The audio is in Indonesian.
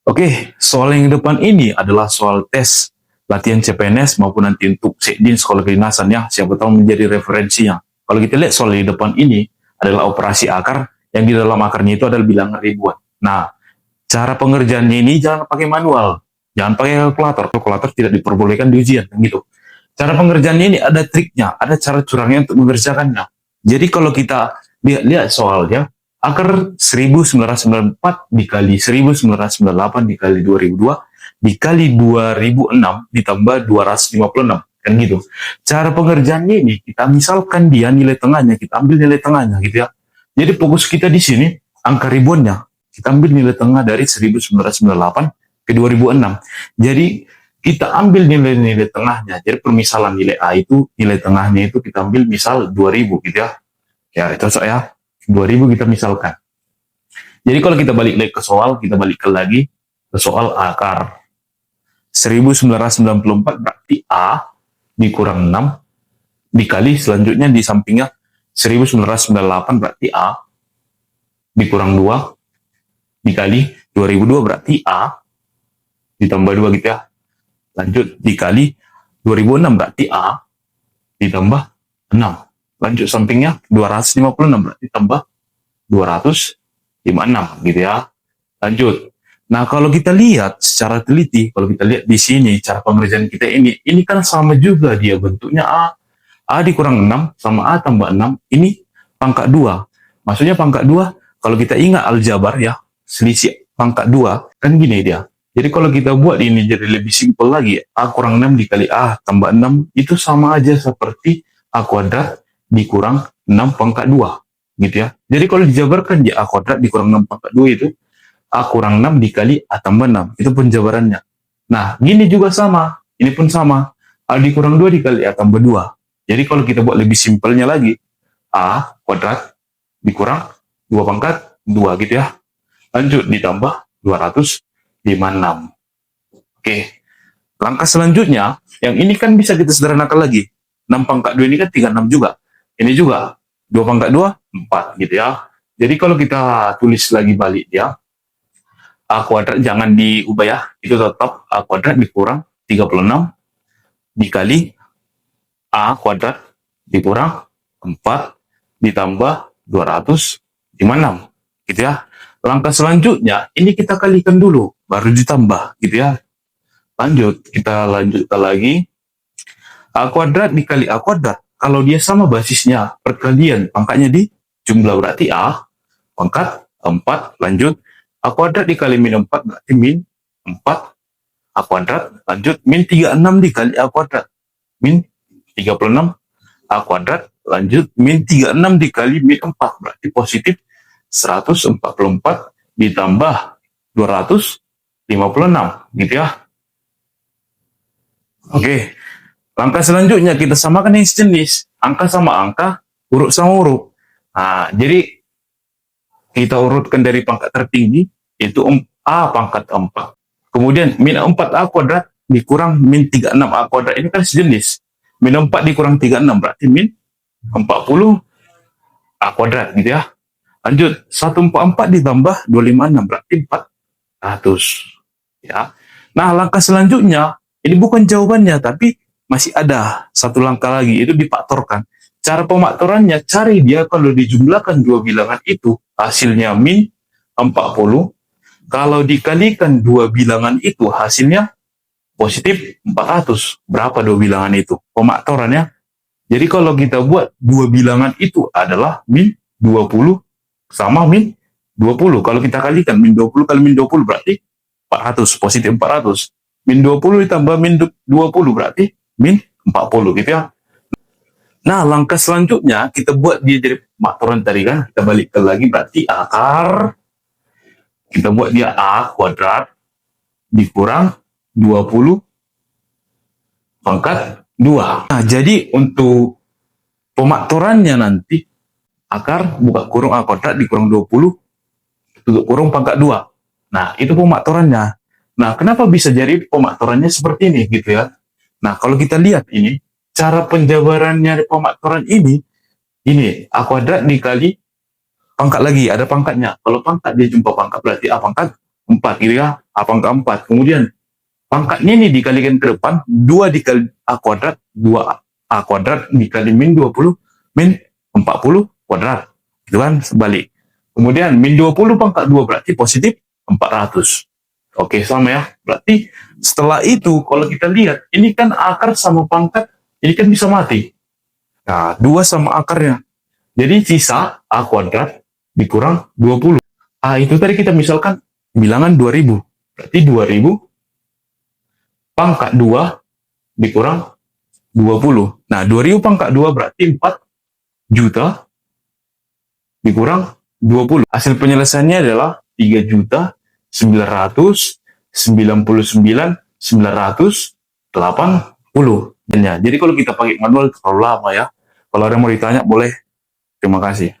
Oke, soal yang depan ini adalah soal tes latihan CPNS maupun nanti untuk Sekdin Sekolah Kedinasan ya, siapa tahu menjadi referensinya. Kalau kita lihat soal yang depan ini adalah operasi akar, yang di dalam akarnya itu adalah bilangan ribuan. Nah, cara pengerjaannya ini jangan pakai manual, jangan pakai kalkulator. Kalkulator tidak diperbolehkan di ujian, gitu. Cara pengerjaannya ini ada triknya, ada cara curangnya untuk mengerjakannya. Jadi kalau kita lihat soalnya, akar 1994 dikali 1998 dikali 2002 dikali 2006 ditambah 256, kan gitu. Cara pengerjaannya ini, kita misalkan dia nilai tengahnya, kita ambil nilai tengahnya gitu ya. Jadi fokus kita di sini, angka ribuannya, kita ambil nilai tengah dari 1998 ke 2006. Jadi kita ambil nilai-nilai tengahnya. Jadi permisalan nilai A itu, nilai tengahnya itu kita ambil misal 2000 gitu ya. Ya, itu ya. 2000 kita misalkan. Jadi kalau kita balik lagi ke soal, kita balikkan lagi ke soal akar. 1994 berarti A dikurang 6 dikali selanjutnya di sampingnya 1998 berarti A dikurang 2 dikali 2002 berarti A ditambah 2 gitu ya. Lanjut dikali 2006 berarti A ditambah 6. Lanjut sampingnya 256 berarti tambah 256 gitu ya. Lanjut. Nah, kalau kita lihat secara teliti, kalau kita lihat di sini cara pengerjaan kita ini kan sama juga dia bentuknya A. A dikurang 6 sama A tambah 6, ini pangkat 2. Maksudnya pangkat 2, kalau kita ingat aljabar ya, selisih pangkat 2, kan gini dia. Jadi kalau kita buat ini jadi lebih simpel lagi, A kurang 6 dikali A tambah 6, itu sama aja seperti A kuadrat dikurang 6 pangkat 2. Gitu ya. Jadi kalau dijabarkan di A kuadrat dikurang 6 pangkat 2 itu, A kurang 6 dikali A tambah 6. Itu penjabarannya. Nah, gini juga sama. Ini pun sama. A dikurang 2 dikali A tambah 2. Jadi kalau kita buat lebih simpelnya lagi, A kuadrat dikurang 2 pangkat 2 gitu ya. Lanjut ditambah 256. Oke. Langkah selanjutnya, yang ini kan bisa kita sederhanakan lagi. 6 pangkat 2 ini kan 36 juga. Ini juga 2 pangkat 2, 4 gitu ya. Jadi kalau kita tulis lagi balik ya, A kuadrat jangan diubah ya. Itu tetap A kuadrat dikurang 36 dikali A kuadrat dikurang 4 ditambah 256 gitu ya. Langkah selanjutnya ini kita kalikan dulu baru ditambah gitu ya. Lanjut, kita lanjutkan lagi. A kuadrat dikali A kuadrat, kalau dia sama basisnya perkalian pangkatnya di jumlah berarti A pangkat 4. Lanjut, A kuadrat dikali min 4 berarti min 4 A kuadrat. Lanjut, min 36 dikali A kuadrat, min 36 A kuadrat. Lanjut, min 36 dikali min 4 berarti positif 144 ditambah 256 gitu ya. Oke, langkah selanjutnya kita samakan yang sejenis, angka sama angka, huruf sama huruf. Nah, jadi kita urutkan dari pangkat tertinggi, itu A pangkat 4. Kemudian min 4A kuadrat dikurang min 36A kuadrat, ini kan sejenis. Min 4 dikurang 36 berarti min 40 A kuadrat gitu ya. Lanjut, 144 ditambah 256 berarti 400 ya. Nah, langkah selanjutnya ini bukan jawabannya tapi masih ada satu langkah lagi, itu difaktorkan. Cara pemaktorannya, cari dia kalau dijumlahkan dua bilangan itu hasilnya min 40, kalau dikalikan dua bilangan itu hasilnya positif 400. Berapa dua bilangan itu? Pemaktorannya. Jadi kalau kita buat dua bilangan itu adalah min 20 sama min 20. Kalau kita kalikan min 20 kali min 20 berarti 400, positif 400. Min 20 ditambah min 20 berarti min 40 gitu ya. Nah, langkah selanjutnya kita buat dia jadi pemaktoran tadi kan. Kita balikkan lagi berarti akar. Kita buat dia A kuadrat dikurang 20 pangkat 2. Nah, jadi untuk pemaktorannya nanti akar buka kurung A kuadrat dikurang 20 tutup kurung pangkat 2. Nah, itu pemaktorannya. Nah, kenapa bisa jadi pemaktorannya seperti ini gitu ya. Nah, kalau kita lihat ini, cara penjabarannya pemaktoran ini A kuadrat dikali pangkat lagi, ada pangkatnya. Kalau pangkat dia jumpa pangkat berarti A pangkat 4 gitu ya. Pangkat 4. Kemudian pangkatnya ini dikalikan ke depan, 2 dikali A kuadrat, 2A kuadrat dikali min 20, min 40 kuadrat. Itu kan sebalik. Kemudian min 20 pangkat 2 berarti positif 400. Oke, sama ya. Berarti setelah itu kalau kita lihat, ini kan akar sama pangkat, ini kan bisa mati. Nah, 2 sama akarnya. Jadi sisa A kuadrat dikurang 20. Itu tadi kita misalkan bilangan 2000. Berarti 2000 pangkat 2 dikurang 20. Nah, 2000 pangkat 2 berarti 4 juta dikurang 20. Hasil penyelesaiannya adalah 3.999.980. Jadi kalau kita pakai manual terlalu lama ya. Kalau ada yang mau ditanya boleh. Terima kasih.